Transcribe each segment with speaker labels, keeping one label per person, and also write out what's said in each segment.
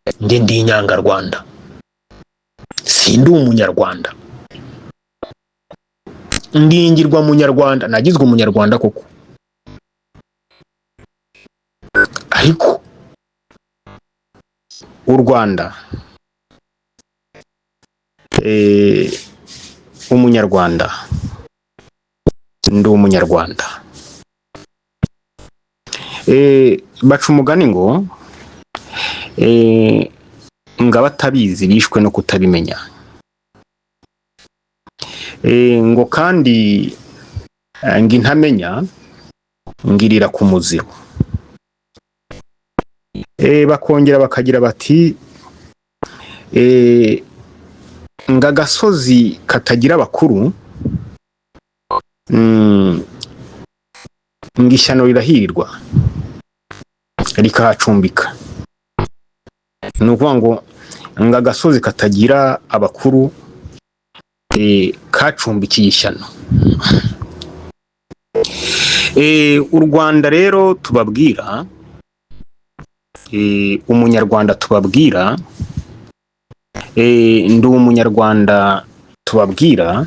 Speaker 1: ndi inyangarwanda, sindi umunyarwanda, ndingirwa munyarwanda, nagizwe umunyarwanda koko, ariko u Rwanda umunyarwanda, ndi umunyarwanda. Baca umugani ngo ngabatabizi bishwe no kutabimenya, ngo kandi ngo intamenya ngirira ku muziro. Bakongera bakagira bati ngo agasozi katagira abakuru ngo ishyano rirahirirwa rikahacumbika. Ni ukuvuga ngo agasozi katagira abakuru kacumbikiye ishyano. U Rwanda rero tubabwira, umunyarwanda tubabwira, ndi umunyarwanda tubabwira,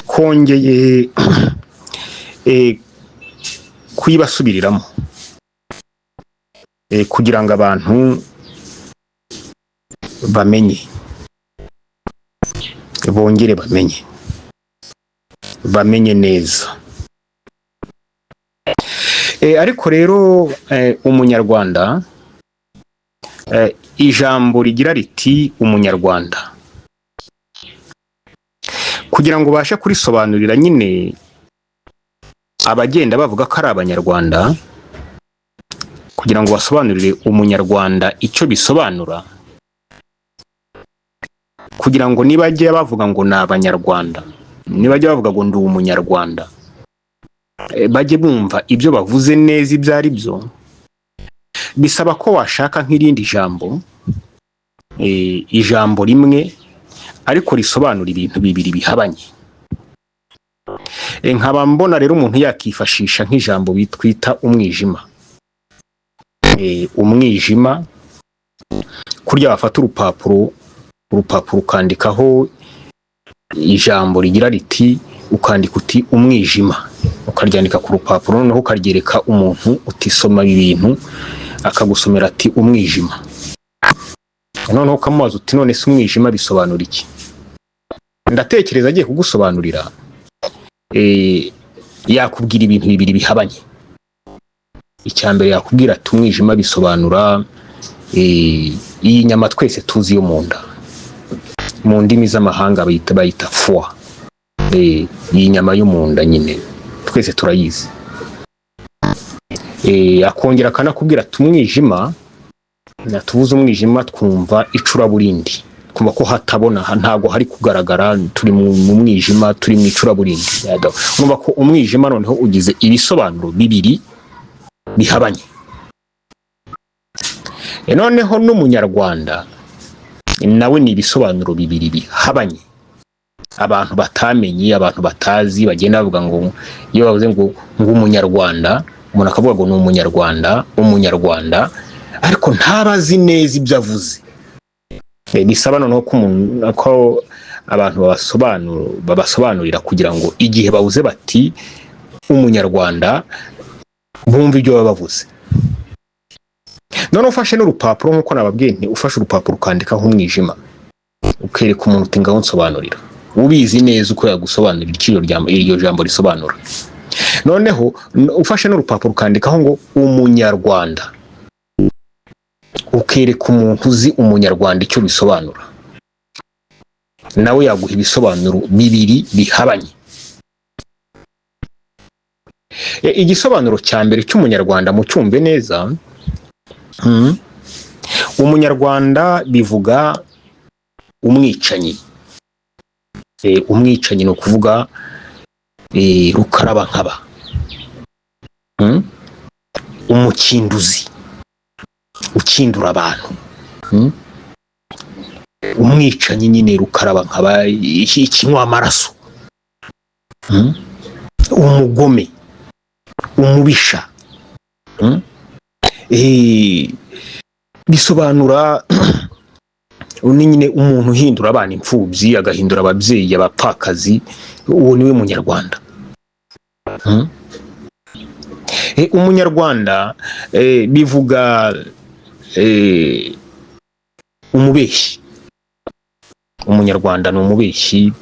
Speaker 1: twongeye kuyibasubiriramo kugira ngo abantu bamenye, bongere bamenye neza. Ariko rero umunyarwanda, ijambo rigira riti umunyarwanda, kugira ngo ubashe kurisobanurira nyine abagenda bavuga ko ari abanyarwanda, kugira ngo basobanurire umunyarwanda icyo bisobanura, kugira ngo nibajya bavuga ngo ni abanyarwanda, nibajya bavuga ngo ndi umunyarwanda, bajye bumva ibyo bavuze neza ibyo ari byo, bisaba ko washaka nk'irindi jambo, ijambo rimwe ariko risobanura ibintu bibiri bihabanye. Nkaba mbona rero umuntu yakifashisha nk'ijambo bitwita umwijima. Umwijima, kurya wafata urupapuro ukandikaho ijambo rigira riti, ukandika uti umwijima, ukaryandika ku rupapuro, noneho ukaryereka umuntu utisoma ibintu, akagusomera ati umwijima. Noneho ukamubaza uti none se umwijima bisobanura iki? Ndatekereza agiye kugusobanurira, yakubwira ibintu bibiri bihabanye. Icyambere yakubwira ati umwijima bisobanura iyi nyama twese tuzi yo mu nda, mu ndimi z'amahanga bayita foie, iyi nyama yo mu nda nyine twese turayizi. Akongera akanakubwira ati umwijima, natubuze umwijima twumva icuraburindi, kumva ko hatabona, ntago hari kugaragara, turi mu mwijima, turi mu icuraburindi. Numva ko umwijima noneho ugize ibisobanuro bibiri bihabanye. Noneho n'umunyarwanda nawe ni ibisobanuro bibiri bihabanye, abantu batamenye, abantu batazi, bagenda bavuga ngo iyo bavuze ngo umunyarwanda, umuntu akavuga ngo ni umunyarwanda, ariko ntabazi neza ibyo avuze. Bisaba noneho ko abantu babasobanurira kugira ngo igihe bavuze bati umunyarwanda bumve ibyo baba bavuze. None ufashe n'urupapuro nk'uko nababwiye nti, ufashe urupapuro ukandikaho umwijima, ukereka umuntu uti ngaho nsobanurira, ubizi neza uko yagusobanurira iryo jambo risobanura. Noneho ufashe n'urupapuro ukandikaho ngo umunyarwanda, ukereka umuntu uzi umunyarwanda icyo bisobanura, nawe yaguha ibisobanuro bibiri bihabanye. Igisobanuro cya mbere cy'umunyarwanda mu cyumve neza, umunyarwanda bivuga umwicanyi. Umwicanyi ni ukuvuga rukarabankaba, umukinduzi, ukindura abantu, umwicanyi nyine rukarabankaba, ikinywa amaraso, umugome, umubisha, bisobanura ni nyine umuntu uhindura abana imfubyi, agahindura ababyeyi abapfakazi, uwo niwe munyarwanda. Umunyarwanda bivuga umubeshyi. Umunyarwanda ni umubeshyi,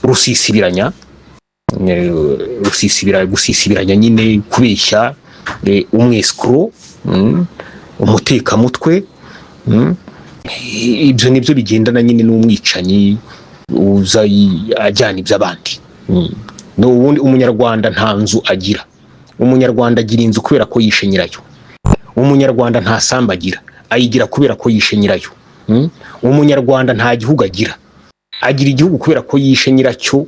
Speaker 1: rusisibiranya, gusisibiranya nyine, kubeshya, umwesikuro, umutekamutwe. Ibyo nibyo bigendana nyine n'umwicanyi uza ajyana iby'abandi. Ubundi umunyarwanda nta nzu agira. Umunyarwanda agira inzu kubera ko yishe nyirayo. Umunyarwanda nta samba agira, ayigira kubera ko yishe nyirayo. Umunyarwanda nta gihugu agira, agira igihugu kubera ko yishe nyiracyo,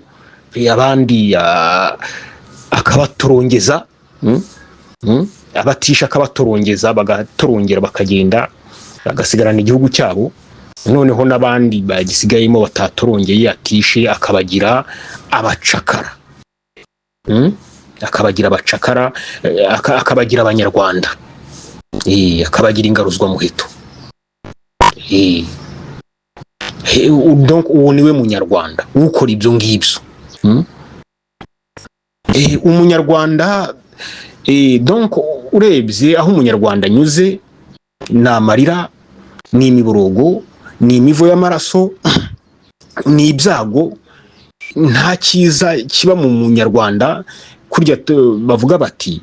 Speaker 1: abandi akabatorongeza, abatisha akabatorongeza, bagatorongera bakagenda bagasigarana igihugu cyabo. Noneho n'abandi bagisigayemo batatorongeye atishe akabagira abacakara, akabagira abacakara, akabagira abanyarwanda, akabagira ingaruzwa muheto. Donc uwo niwe munyarwanda ukora ibyo ngibyo. Umunyarwanda donc urebye aho umunyarwanda anyuze, ni amarira, ni imiborogo, ni imivo y'amaraso, ni ibyago. Nta cyiza kiba mu munyarwanda. Kurya bavuga bati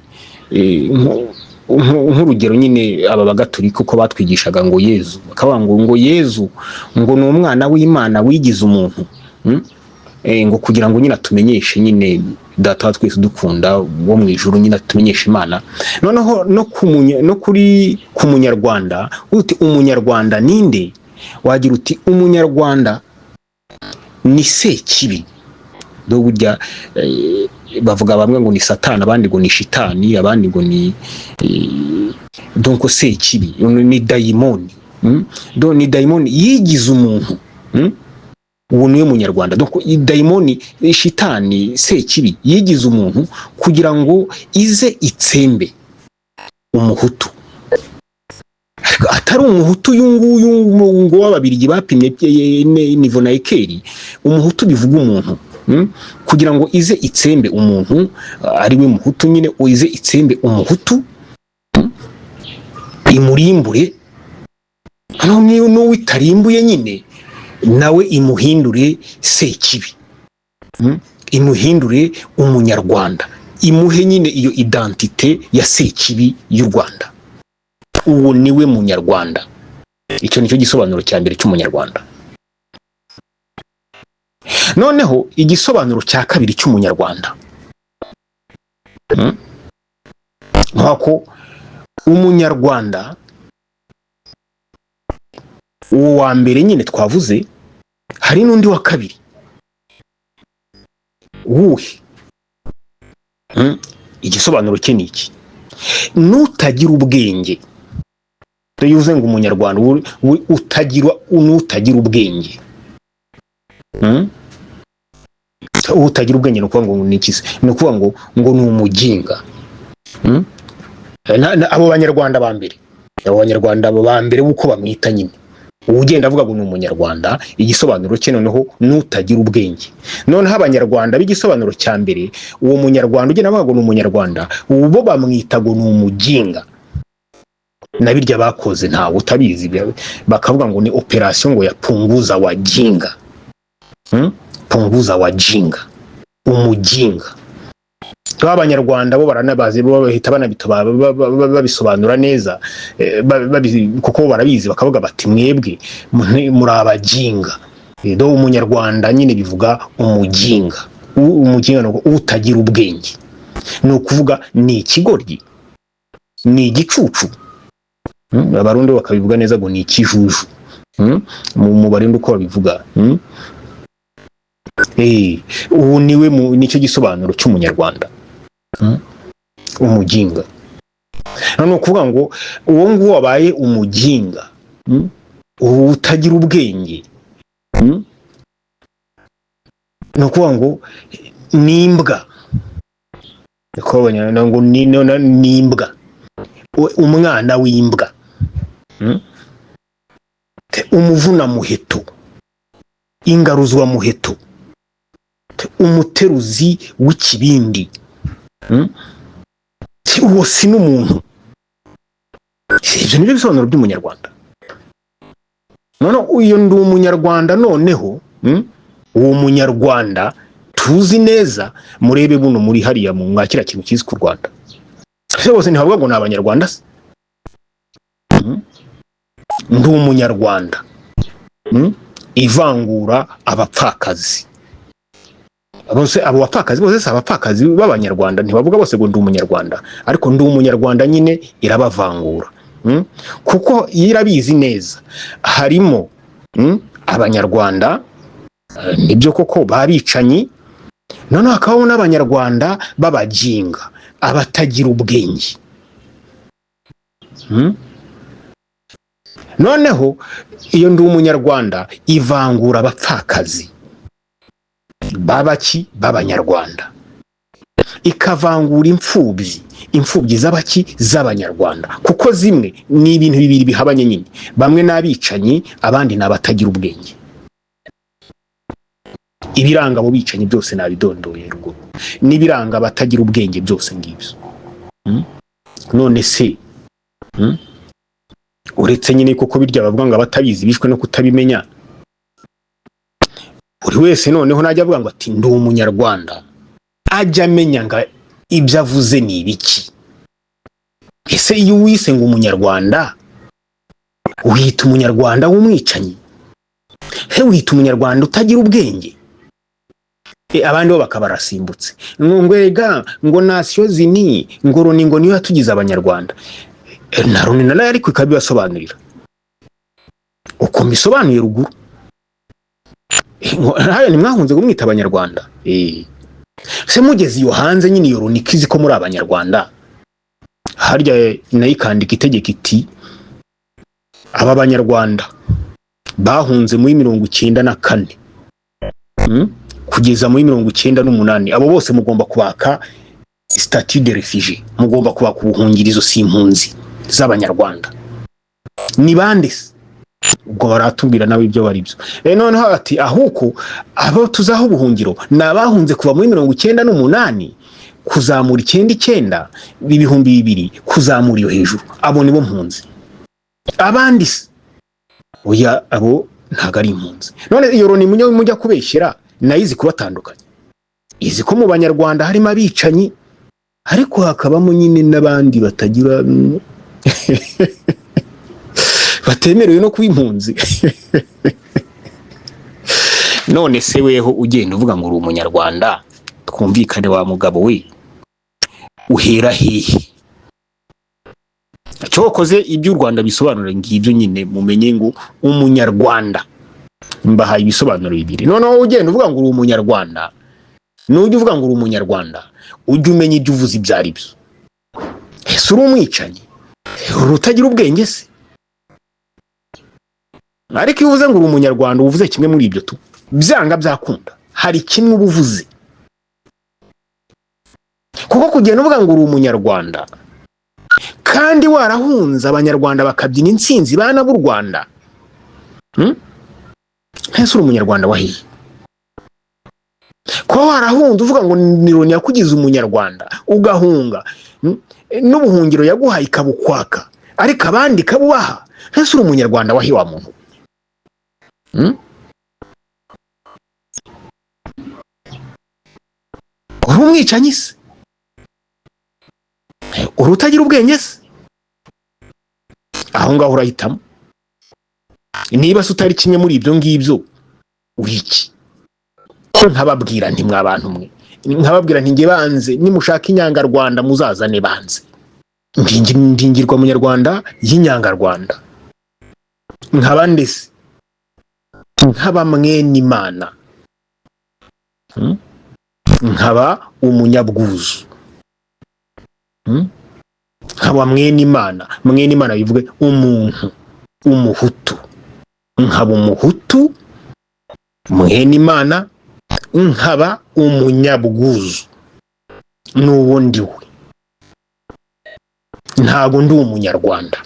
Speaker 1: nk'urugero nyine aba bagatolika uko batwigishaga ngo Yezu, bakavuga ngo Yezu ngo ni umwana w'Imana wigize umuntu, ngo kugira ngo nyine atumenyeshe nyine data wa twese dukunda wo mu ijuru, nyine atumenyeshe Imana. Noneho no kuri ku munyarwanda, uti umunyarwanda ninde? Wagira uti umunyarwanda ni Sekibi. Do burya bavuga bamwe ngo ni Satani, abandi ngo ni shitani, abandi ngo ni donc Sekibi, ni dayimoni. Ni dayimoni yigize umuntu. Uwo niwe munyarwanda. Donc dayimoni, shitani, Sekibi yigize umuntu kugira ngo ize itsembe umuhutu. Atari umuhutu yunguyu ngo w'ababirigi bapimye nivo na ekeri. Umuhutu bivuga umuntu, kugira ngo ize itsembe umuntu, ari we muhutu nyine, ize itsembe umuhutu, imurimbure. N'uwo itarimbuye nyine nawe imuhindure Sekibi, imuhindure umunyarwanda, imuhe nyine iyo identite ya Sekibi y'u Rwanda. Uwo niwe munyarwanda. Icyo nicyo gisobanuro cya mbere cy'umunyarwanda. Noneho igisobanuro cya kabiri cy'umunyarwanda, nk'uko umunyarwanda uwo wa mbere nyine twavuze, hari n'undi wa kabiri. Uwuhe? Igisobanuro cye ni iki: nutagira ubwenge. Tuvuze ngo umunyarwanda utagira ubwenge. Utagira ubwenge no kuvuga ngo ni iki se? No kuvuga ngo ni umuginga. Abo banyarwanda ba mbere, uko bamwita nyine, ugenda avuga ngo ni umunyarwanda, igisobanuro cye noneho nutagira ubwenge. Noneho abanyarwanda b'igisobanuro cya mbere, uwo munyarwanda ugenda avuga ngo ni umunyarwanda, ubo bamwita ngo ni umuginga. Nabirya bakoze ntawe utabizi, bakavuga ngo ni operation ngo ya punguza wa jinga. Punguza wa jinga, umuginga. Abanyarwanda bo baranabazi, bo bahita babisobanura neza, kuko barabizi, bakavuga bati mwebwe muri abaginga. Do umunyarwanda nyine bivuga umuginga. Umuginga no utagira ubwenge, no kuvuga ni ikigoryi, ni igicucu. Abarundi bakabivuga neza ngo ni ikijuju. Mu Barundi uko babivuga. Ubu niwe nicyo gisobanuro cy'umunyarwanda, umuginga. None kuvuga ngo uwo nguwo wabaye umuginga, utagira ubwenge, no kuvuga ngo nimbwa. Ngo nimbwa. umwana w'imbwa, umuvuna muheto, ingaruzwa muheto, umuteruzi w'ikibindi, uwo si n'umuntu. Ibyo nibyo bisobanuro by'umunyarwanda. None uyu ndi umunyarwanda, noneho uwo munyarwanda tuzi neza, murebe buno muri hariya mu mwakira kintu kizi ku Rwanda. Se bose ntibavuga ngo ni abanyarwanda se? Ndi umunyarwanda. Ivangura abapfakazi. Bose abo bapfakazi bose si abapfakazi b'abanyarwanda, ntibavuga bose ngo ndi umunyarwanda, ariko ndi umunyarwanda nyine irabavangura. Kuko yirabizi neza harimo abanyarwanda nibyo koko babicanyi, none hakabaho n'abanyarwanda b'abajinga, abatagira ubwenge. Noneho iyo ndi umunyarwanda ivangura abapfakazi babaki b'abanyarwanda, ikavangura imfubyi z'abaki z'abanyarwanda, kuko zimwe ni ibintu bibiri bihabanye nyine, bamwe n'abicanyi abandi n'abatagira ubwenge. Ibiranga abo bicanyi byose nabidondoye ruguru, n'ibiranga abatagira ubwenge byose ngibyo. None se uretse nyine kuko birya bavuga ngo abatabizi bishwe no kutabimenya, buri wese noneho najya avuga ngo ati ndi umunyarwanda, ajya amenya ngo ibyo avuze ni ibiki. Ese iyo wise ngo umunyarwanda, wita umunyarwanda w'umwicanyi? He, wita umunyarwanda utagira ubwenge? Abandi bo bakabarasimbutse ngwega ngo nasiyo zini ngo Loni ngo niyo yatugize abanyarwanda. Na Loni nayo ariko ikabibasobanurira uko mbisobanuye ruguru. Hayo nimwahunze kumwita abanyarwanda. Se mugeze iyo hanze nyine iyo Loni kizi ko muri abanyarwanda, harya nayikandika itegeko iti aba banyarwanda bahunze muri 94 kugeza muri 98, abo bose mugomba kubaka statut de réfugié, mugomba kubaka ubuhungirizo si impunzi z'abanyarwanda. Ni bande? Ubwo baratubwira nawe ibyo bari byo. Noneho ati ahuko abo tuzaho ubuhungiro nabahunze kuva muri 98 kuzamura 99 ibihumbi 200 kuzamura iyo hejuru, abo nibo mpunzi. Abandi oya, abo ntago ari impunzi. None iyo Loni mujya kubeshyira nayizi kubatandukanya, izi ko mu banyarwanda harimo abicanyi, ariko hakabamo nyine n'abandi batagira batemerewe no kuba impunzi. None se weho ugenda uvuga ngo uri umunyarwanda, twumvikane wa mugabo we, uhera hehe? Cyokoze ibyo u Rwanda bisobanura ngibyo nyine mumenye ngo umunyarwanda mbahaye ibisobanuro bibiri. Noneho ugenda uvuga ngo uri umunyarwanda, nujya uvuga ngo uri umunyarwanda ujye umenya ibyo uvuze ibyo ari byo. Ese uri umwicanyi, utagira ubwenge se? Ariko iyo uvuze ngo uri umunyarwanda uvuze kimwe muri ibyo tu, byanga byakunda hari kimwe ubuvuze. Kuko kugenda uvuga ngo uri umunyarwanda kandi warahunze abanyarwanda bakabyina intsinzi bana b'u Rwanda, ese uri umunyarwanda wahiye? Ko warahunze uvuga ngo ni Loni yakugize umunyarwanda, ugahunga n'ubuhungiro yaguhaye ikabukwaka, ariko abandi kabubaha, ese uri umunyarwanda wahiye wa muntu? Uri umwicanyi se? Uri utagira ubwenge se? Aho ngaho urahitamo. Niba se utari kimwe muri ibyo ngibyo wiki, nkababwira nti mwabantu mwe, nkababwira nti nge banze nimushaka inyangarwanda muzazane banze, ndingirwa munyarwanda y'inyangarwanda. Nkabande se? Nkaba mwene Imana, nkaba umunyabwuzu, nkaba mwene Imana. Mwene Imana bivuge umuntu, umuhutu. Nkaba umuhutu mwene Imana, nkaba umunyabwuzu n'uwo ndiwe. ntago ndi umunyarwanda.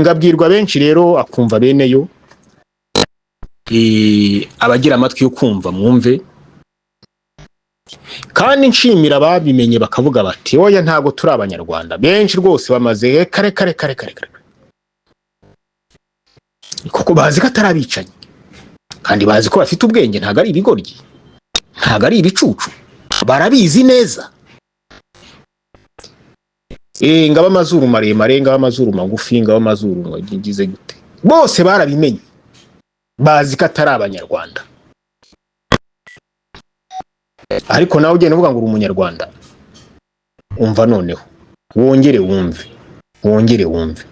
Speaker 1: Ngabwirwa benshi rero akumva beneyo, abagira amatwi yo kumva mwumve, kandi nshimira babimenye bakavuga bati oya ntago turi abanyarwanda. Benshi rwose bamaze kare kuko bazi ko atarabicanyi, kandi bazi ko bafite ubwenge, ntago ari ibigoryi, ntago ari ibicucu, barabizi neza. Ngaba amazuru maremare, ngaba amazuru magufi, ngaba amazuru ngize gute, bose barabimenye, bazi ko atari abanyarwanda. Ariko nawe ugenda uvuga ngo uri umunyarwanda, umva noneho wongere wumve.